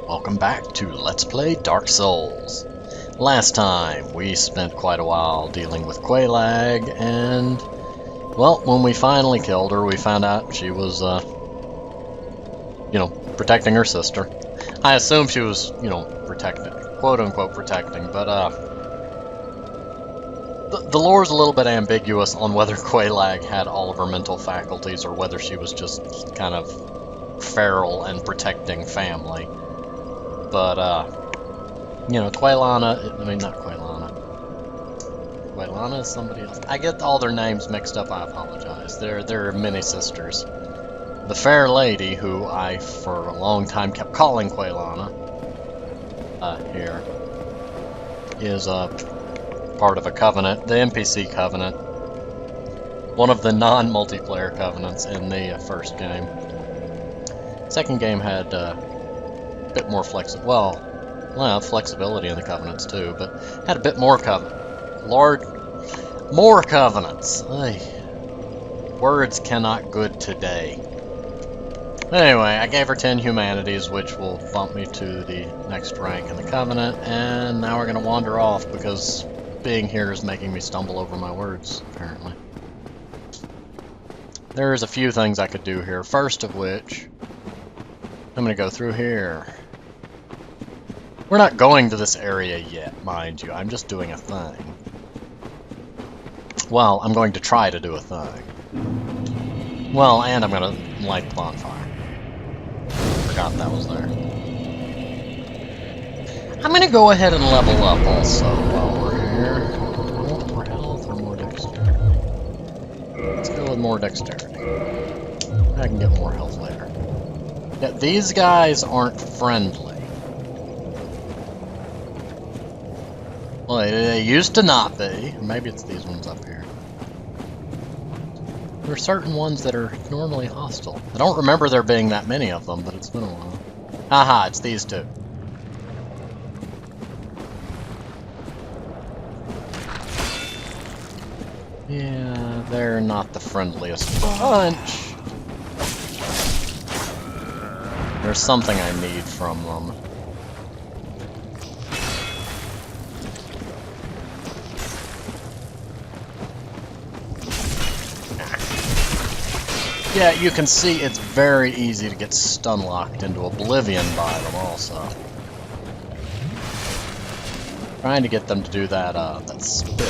Welcome back to Let's Play Dark Souls. Last time, we spent quite a while dealing with Quelaag, and, well, when we finally killed her, we found out she was, protecting her sister. I assume she was, protecting, quote-unquote protecting, but, the lore's a little bit ambiguous on whether Quelaag had all of her mental faculties or whether she was just kind of feral and protecting family. But, Quelaag, I mean, not Quelaag. Quelaag is somebody else. I get all their names mixed up, I apologize. They're mini sisters. The fair lady, who I, for a long time, kept calling Quelaag, here, is, part of a covenant, the NPC covenant. One of the non-multiplayer covenants in the first game. Second game had, bit more flexibility in the covenants too, but had a bit more more covenants. Ay. Words cannot good today. Anyway, I gave her 10 humanities, which will bump me to the next rank in the covenant, and now we're gonna wander off because being here is making me stumble over my words, apparently. There's a few things I could do here, first of which I'm gonna go through here. We're not going to this area yet, mind you. I'm just doing a thing. Well, I'm going to try to do a thing. Well, and I'm gonna light the bonfire. Forgot that was there. I'm gonna go ahead and level up also while we're here. More health or more dexterity? Let's go with more dexterity. I can get more health later. Yeah, these guys aren't friendly. Well, they used to not be. Maybe it's these ones up here. There are certain ones that are normally hostile. I don't remember there being that many of them, but it's been a while. Haha, it's these two. Yeah, they're not the friendliest bunch. There's something I need from them. Yeah, you can see it's very easy to get stun-locked into oblivion by them also. Trying to get them to do that, that spit.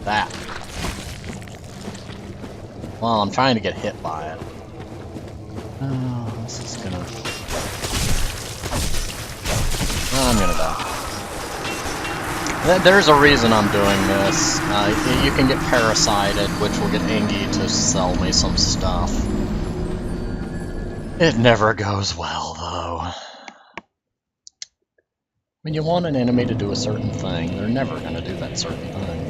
That. Well, I'm trying to get hit by it. Oh, this is gonna... I'm gonna die. There's a reason I'm doing this. You can get parasited, which will get Ingy to sell me some stuff. It never goes well, though. When you want an enemy to do a certain thing, they're never going to do that certain thing.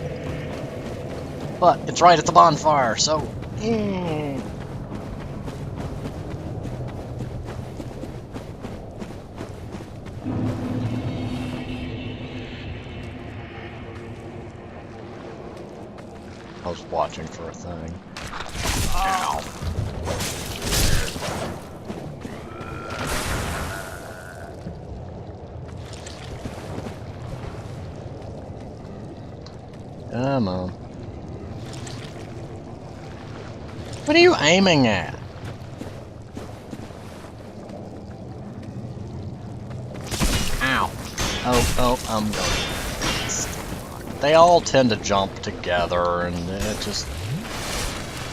But it's right at the bonfire, so... I was watching for a thing. Ow! Come on. What are you aiming at? Ow. Oh, I'm going. They all tend to jump together, and it just...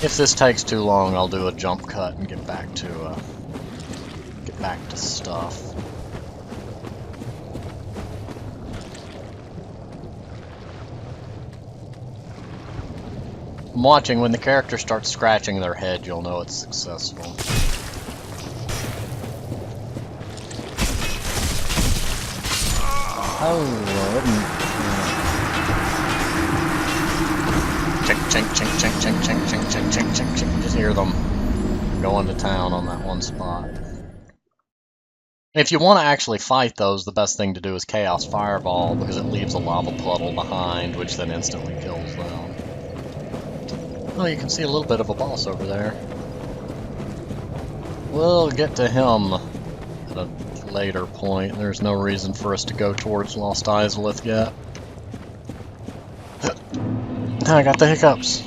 If this takes too long, I'll do a jump cut and get back to stuff. I'm watching. When the character starts scratching their head, you'll know it's successful. Oh, chink, chink, chink, chink, chink, chink, chink, chink, chink, chink, chink. Just hear them going to town on that one spot. If you want to actually fight those, the best thing to do is Chaos Fireball, because it leaves a lava puddle behind, which then instantly kills them. Oh, you can see a little bit of a boss over there. we'll get to him at a later point. There's no reason for us to go towards Lost Izalith yet. I got the hiccups.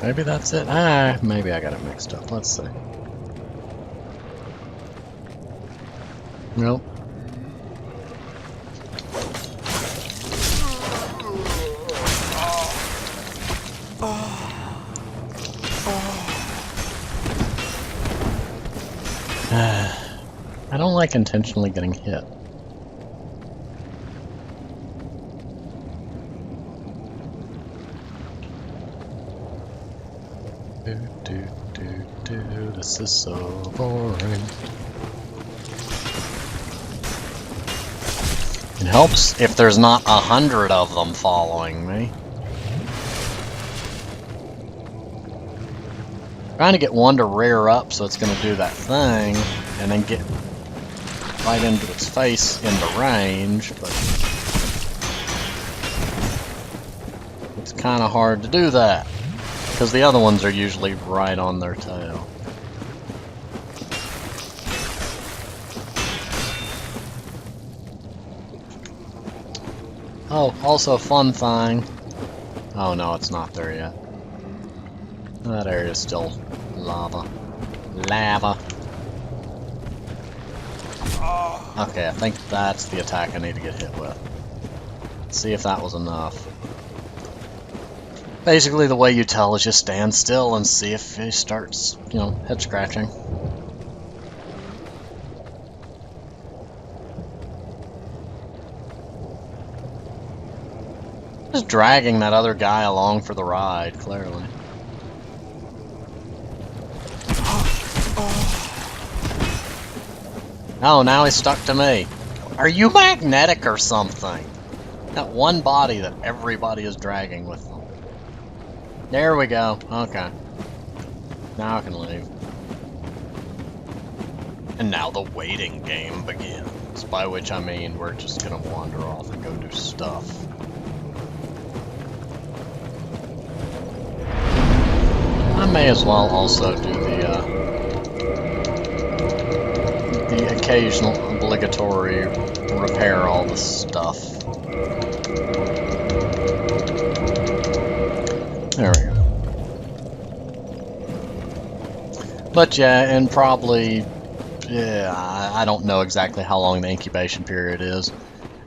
Maybe that's it. Maybe I got it mixed up. Let's see. Nope. I don't like intentionally getting hit. This is so boring. It helps if there's not 100 of them following me. Trying to get one to rear up so it's going to do that thing, and then get right into its face into range, but it's kind of hard to do that, because the other ones are usually right on their tail. Oh, also a fun thing. Oh no, it's not there yet. That area is still lava. Lava. Okay, I think that's the attack I need to get hit with. Let's see if that was enough. Basically, the way you tell is just stand still and see if he starts, you know, head scratching. Just dragging that other guy along for the ride, clearly. Oh, now he's stuck to me. Are you magnetic or something? That one body that everybody is dragging with them. There we go. Okay. Now I can leave. And now the waiting game begins. By which I mean we're just gonna wander off and go do stuff. I may as well also do the occasional obligatory repair all the stuff. There we go. But yeah, and probably, yeah, I don't know exactly how long the incubation period is.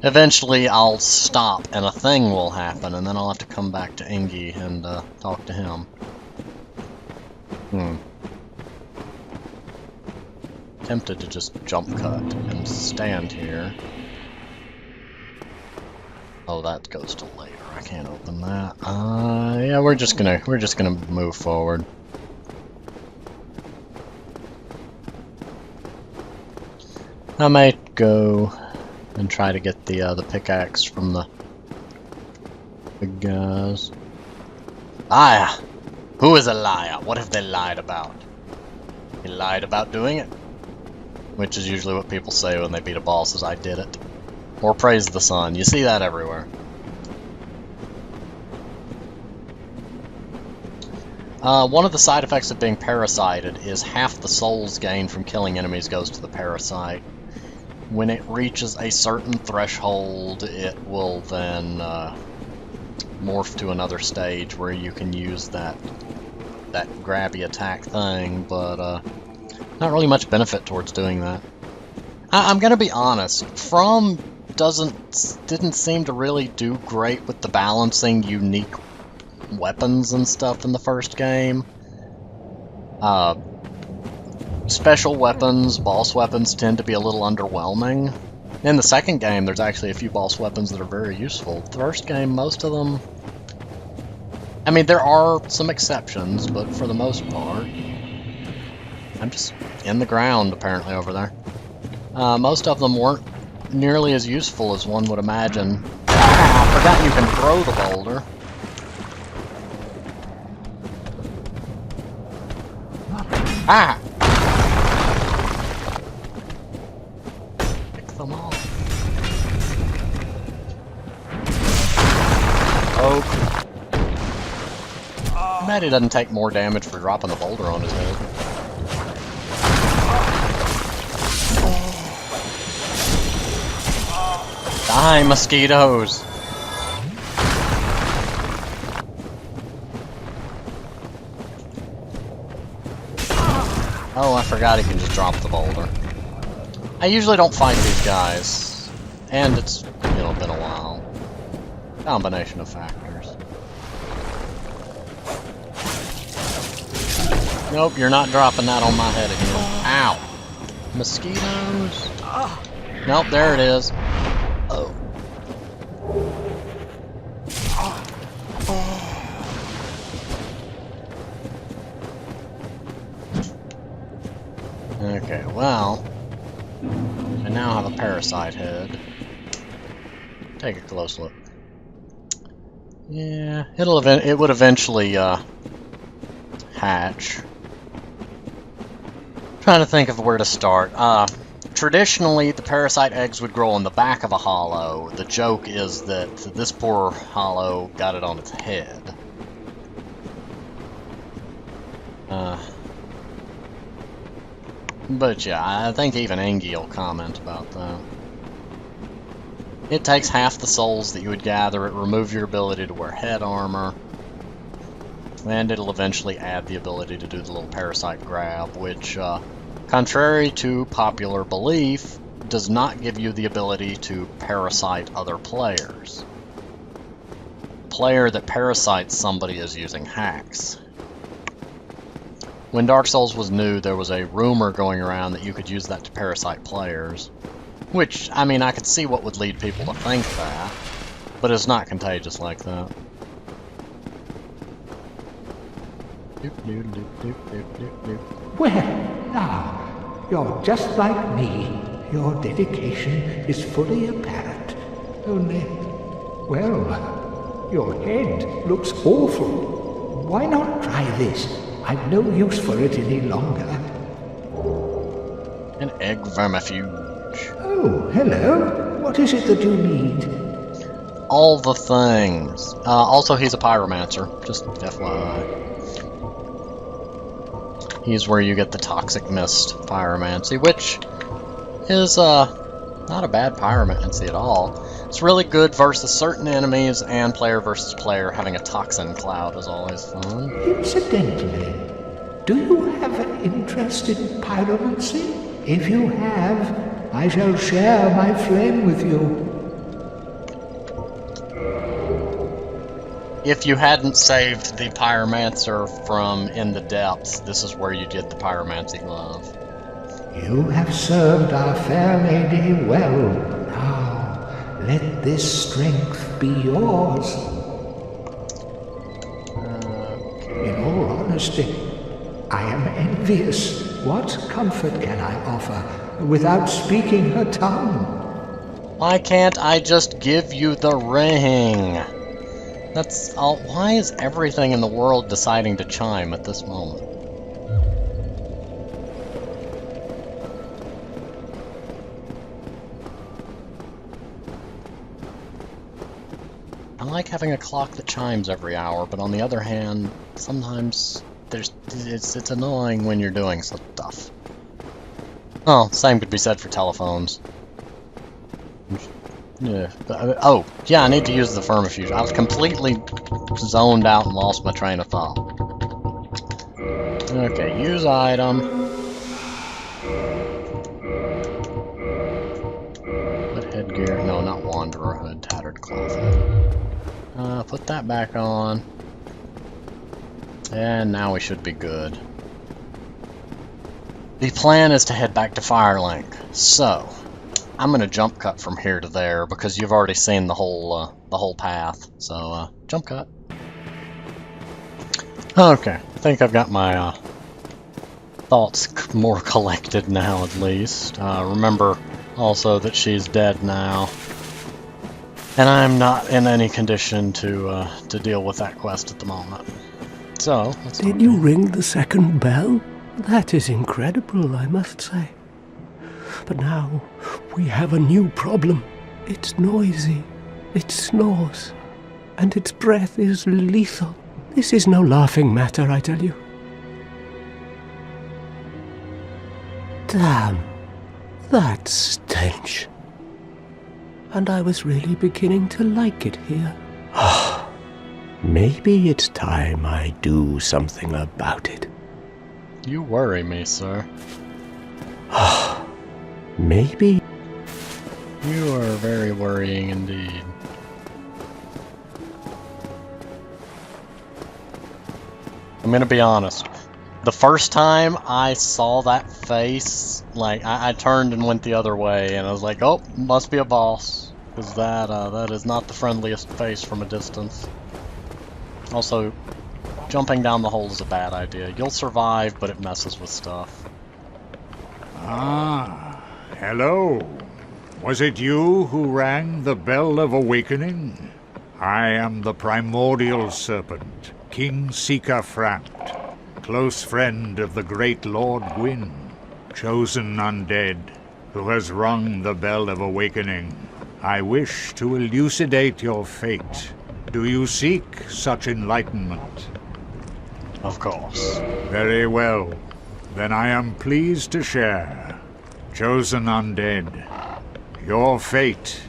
Eventually I'll stop and a thing will happen, and then I'll have to come back to Ingi and talk to him. Tempted to just jump cut and stand here. Oh, that goes to later. I can't open that. Yeah, we're just gonna move forward. I might go and try to get the pickaxe from the big guys. Ah, who is a liar? What have they lied about? He lied about doing it. Which is usually what people say when they beat a boss, is I did it. Or praise the sun. You see that everywhere. One of the side effects of being parasited is half the souls gained from killing enemies goes to the parasite. When it reaches a certain threshold, it will then morph to another stage where you can use that grabby attack thing, but not really much benefit towards doing that. I'm gonna be honest, From didn't seem to really do great with the balancing unique weapons and stuff in the first game. Special weapons, boss weapons tend to be a little underwhelming. In the second game, there's actually a few boss weapons that are very useful. The first game, most of them... I mean, there are some exceptions, but for the most part... I'm just in the ground, apparently, over there. Most of them weren't nearly as useful as one would imagine. Ah, I forgot you can throw the boulder. Ah! Pick them all. poke. I bet he doesn't take more damage for dropping the boulder on his head. Die, mosquitoes! Oh, I forgot he can just drop the boulder. I usually don't fight these guys. And it's, been a while. Combination of factors. Nope, you're not dropping that on my head again. Ow! Mosquitoes! Nope, there it is. Oh. Okay, well, I now have a parasite head. Take a close look. Yeah, it would eventually hatch. Trying to think of where to start. Traditionally, the parasite eggs would grow on the back of a hollow. The joke is that this poor hollow got it on its head. But yeah, I think even Angie will comment about that. It takes half the souls that you would gather, it removes your ability to wear head armor, and it'll eventually add the ability to do the little parasite grab, which, contrary to popular belief, does not give you the ability to parasite other players. Player that parasites somebody is using hacks. When Dark Souls was new, there was a rumor going around that you could use that to parasite players. Which, I mean, I could see what would lead people to think that, but it's not contagious like that. Well, now, you're just like me. Your dedication is fully apparent. Only, well, your head looks awful. Why not try this? I've no use for it any longer. An egg vermifuge. Oh, hello. What is it that you need? All the things. Also, he's a pyromancer, just FYI. He's where you get the toxic mist pyromancy, which is not a bad pyromancy at all. It's really good versus certain enemies, and player versus player. Having a toxin cloud is always fun. Incidentally, do you have an interest in pyromancy? If you have, I shall share my flame with you. If you hadn't saved the pyromancer from In the Depths, this is where you did the pyromancy glove. You have served our fair lady well. Now, let this strength be yours. In all honesty, I am envious. What comfort can I offer without speaking her tongue? Why can't I just give you the ring? That's all. Why is everything in the world deciding to chime at this moment? I like having a clock that chimes every hour, but on the other hand, sometimes it's annoying when you're doing stuff. Oh, same could be said for telephones. Yeah. Oh, yeah, I need to use the vermifuge. I was completely zoned out and lost my train of thought. Okay, use item. What headgear? No, not Wanderer hood, tattered cloth. Put that back on. And now we should be good. The plan is to head back to Firelink. So, I'm gonna jump cut from here to there because you've already seen the whole path. So, jump cut. Okay, I think I've got my thoughts more collected now, at least. Remember also that she's dead now, and I'm not in any condition to deal with that quest at the moment. So, let's Did you ring the second bell? That is incredible, I must say. But now we have a new problem. It's noisy. It snores. and its breath is lethal. This is no laughing matter, I tell you. Damn, that stench. And I was really beginning to like it here. Maybe it's time I do something about it. You worry me, sir. Maybe. You are very worrying indeed. I'm gonna be honest. The first time I saw that face, like, I turned and went the other way, and I was like, oh, must be a boss. Because that is not the friendliest face from a distance. Also, jumping down the hole is a bad idea. You'll survive, but it messes with stuff. Ah, hello. Was it you who rang the bell of awakening? I am the primordial serpent, King Seeker Frant, close friend of the great Lord Gwyn, chosen undead, who has rung the bell of awakening. I wish to elucidate your fate. Do you seek such enlightenment? Of course. Very well. Then I am pleased to share. Chosen undead, your fate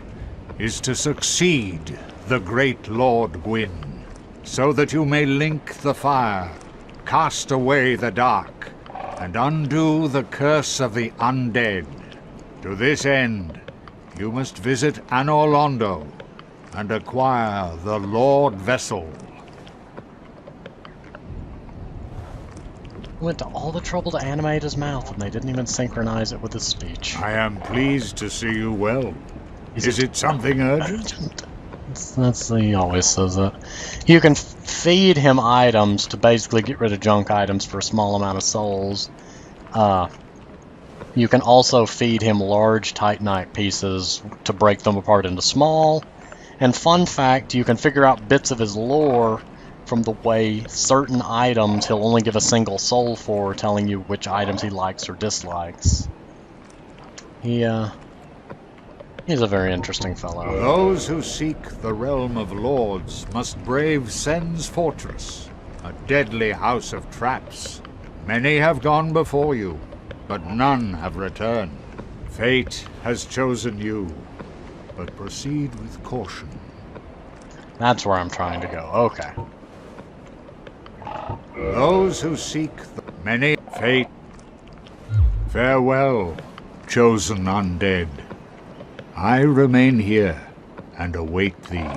is to succeed the great Lord Gwyn, so that you may link the fire, cast away the dark, and undo the curse of the undead. To this end, you must visit Anor Londo and acquire the Lord Vessel. Went to all the trouble to animate his mouth, and they didn't even synchronize it with his speech. I am pleased to see you well. Is it something urgent? He always says that. You can feed him items to basically get rid of junk items for a small amount of souls. You can also feed him large titanite pieces to break them apart into small. And fun fact, you can figure out bits of his lore from the way certain items he'll only give a single soul for, telling you which items he likes or dislikes. He's a very interesting fellow. Those who seek the realm of lords must brave Sen's fortress, a deadly house of traps. Many have gone before you, but none have returned. Fate has chosen you, but proceed with caution. That's where I'm trying to go. Okay. Those who seek the many fate. Farewell, chosen undead. I remain here and await thee.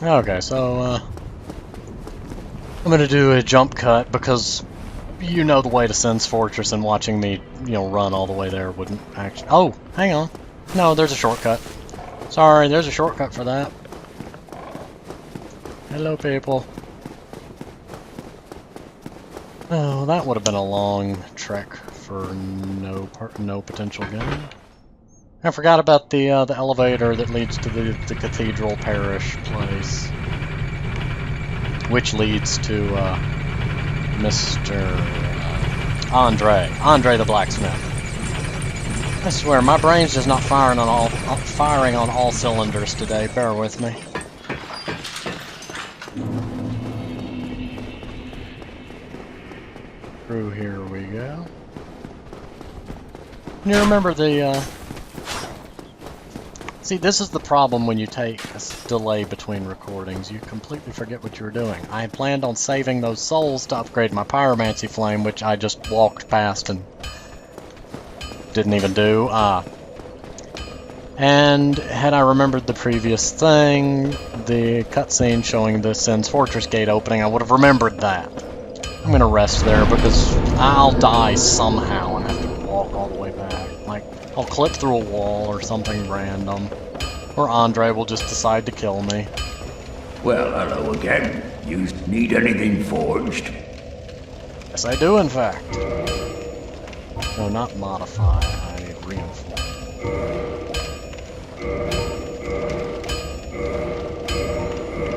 Okay, so, I'm gonna do a jump cut because you know the way to Sen's Fortress, and watching me, run all the way there wouldn't actually... Oh, hang on. No, there's a shortcut. Sorry, there's a shortcut for that. Hello, people. Oh, that would have been a long trek for no potential gain. I forgot about the elevator that leads to the Cathedral Parish place, which leads to Mr. Andre the blacksmith. I swear, my brain's just not firing on all cylinders today. Bear with me. Through here we go. You remember the See, this is the problem when you take a delay between recordings. You completely forget what you were doing. I had planned on saving those souls to upgrade my pyromancy flame, which I just walked past and didn't even do. And had I remembered the previous thing, the cutscene showing the Sen's Fortress gate opening, I would have remembered that. I'm gonna rest there because I'll die somehow and have to walk all the way back. Like, I'll clip through a wall or something random. Or Andre will just decide to kill me. Well, hello again. You need anything forged? Yes, I do, in fact. No, not modify. I need reinforce.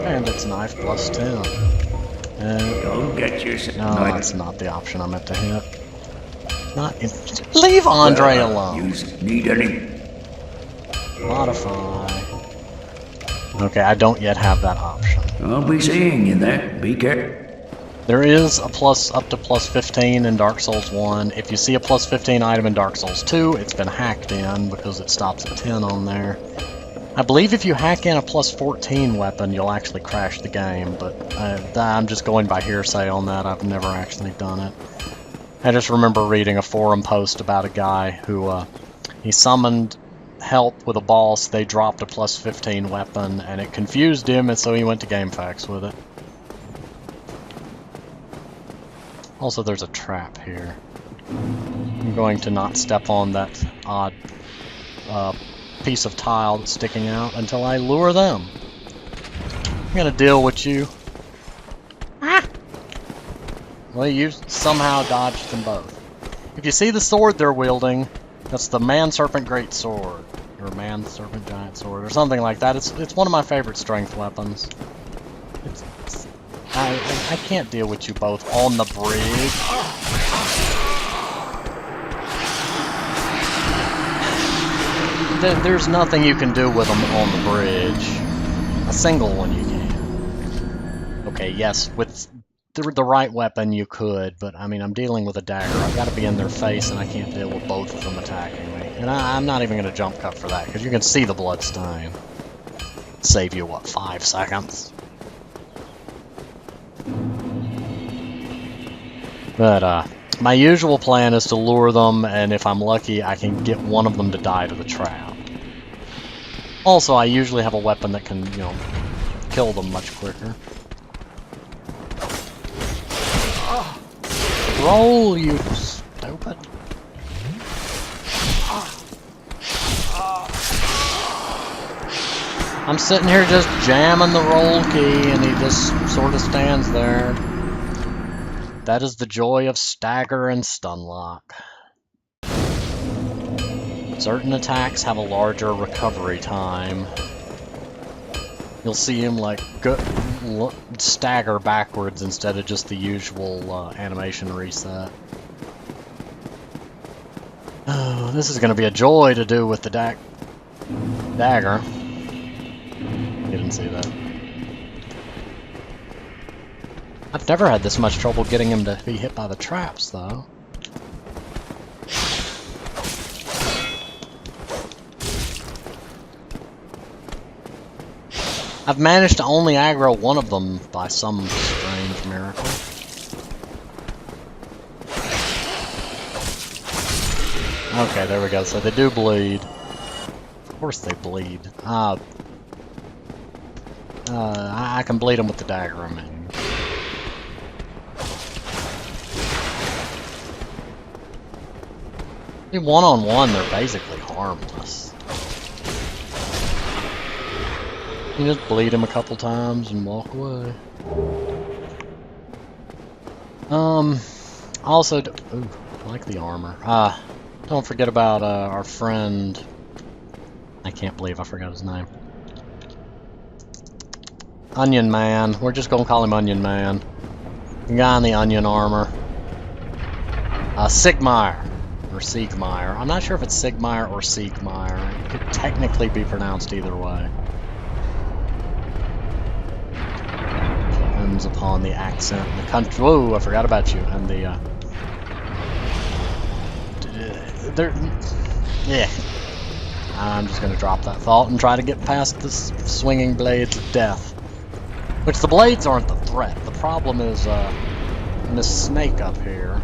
Bandit's knife plus 10. Don't get yourself... No, that's not the option I meant to hit. Leave Andre alone. You need any... Modify. Okay, I don't yet have that option. option. I'll be seeing you then. Be careful. There is a plus up to plus 15 in Dark Souls 1. If you see a plus 15 item in Dark Souls 2, it's been hacked in because it stops at 10 on there. I believe if you hack in a plus 14 weapon, you'll actually crash the game, but I'm just going by hearsay on that. I've never actually done it. I just remember reading a forum post about a guy who he summoned help with a boss. They dropped a plus 15 weapon, and it confused him, and so he went to GameFAQs with it. Also, there's a trap here. I'm going to not step on that odd piece of tile that's sticking out until I lure them. I'm gonna deal with you. Ah! Well, you somehow dodged them both. If you see the sword they're wielding, that's the Man-Serpent Great Sword, or Man-Serpent Giant Sword, or something like that. It's one of my favorite strength weapons. I can't deal with you both on the bridge. There's nothing you can do with them on the bridge. A single one you can. Okay, yes, with the right weapon you could, but I mean, I'm dealing with a dagger. I've got to be in their face, and I can't deal with both of them attacking me. And I'm not even going to jump cut for that, because you can see the blood stain. Save you, what, 5 seconds? But, my usual plan is to lure them, and if I'm lucky, I can get one of them to die to the trap. Also, I usually have a weapon that can, you know, kill them much quicker. Roll, you stupid. I'm sitting here just jamming the roll key, and he just sort of stands there. That is the joy of stagger and stun lock. Certain attacks have a larger recovery time. You'll see him like stagger backwards instead of just the usual animation reset. Oh, this is going to be a joy to do with the dagger. You didn't see that. I've never had this much trouble getting him to be hit by the traps, though. I've managed to only aggro one of them by some strange miracle. Okay, there we go. So they do bleed. Of course they bleed. I can bleed them with the dagger, I mean. One-on-one, they're basically harmless. You just bleed him a couple times and walk away. Also, ooh, I like the armor. Don't forget about our friend. I can't believe I forgot his name. Onion Man. We're just gonna call him Onion Man. The guy in the onion armor. Sigmire. Or Siegmeyer. I'm not sure if it's Sigmire or Siegmeyer. It could technically be pronounced either way. Depends upon the accent and the country. Whoa, I forgot about you. And the, yeah. I'm just gonna drop that thought and try to get past this swinging blades of death. Which the blades aren't the threat. The problem is, this snake up here.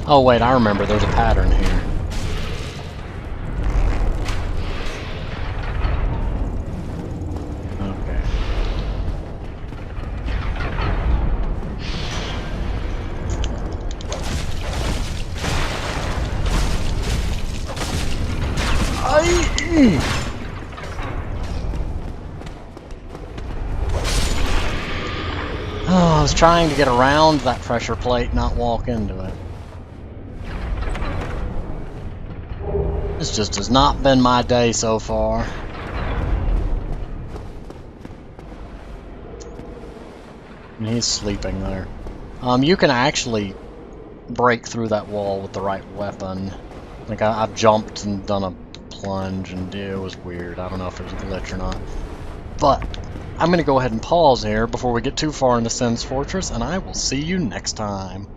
Oh wait, I remember, there's a pattern here. Okay. Oh, I was trying to get around that pressure plate, not walk into it. This just has not been my day so far. And he's sleeping there. You can actually break through that wall with the right weapon. Like, I've jumped and done a plunge, and it was weird. I don't know if it was a glitch or not. But I'm going to go ahead and pause here before we get too far into Sin's Fortress, and I will see you next time.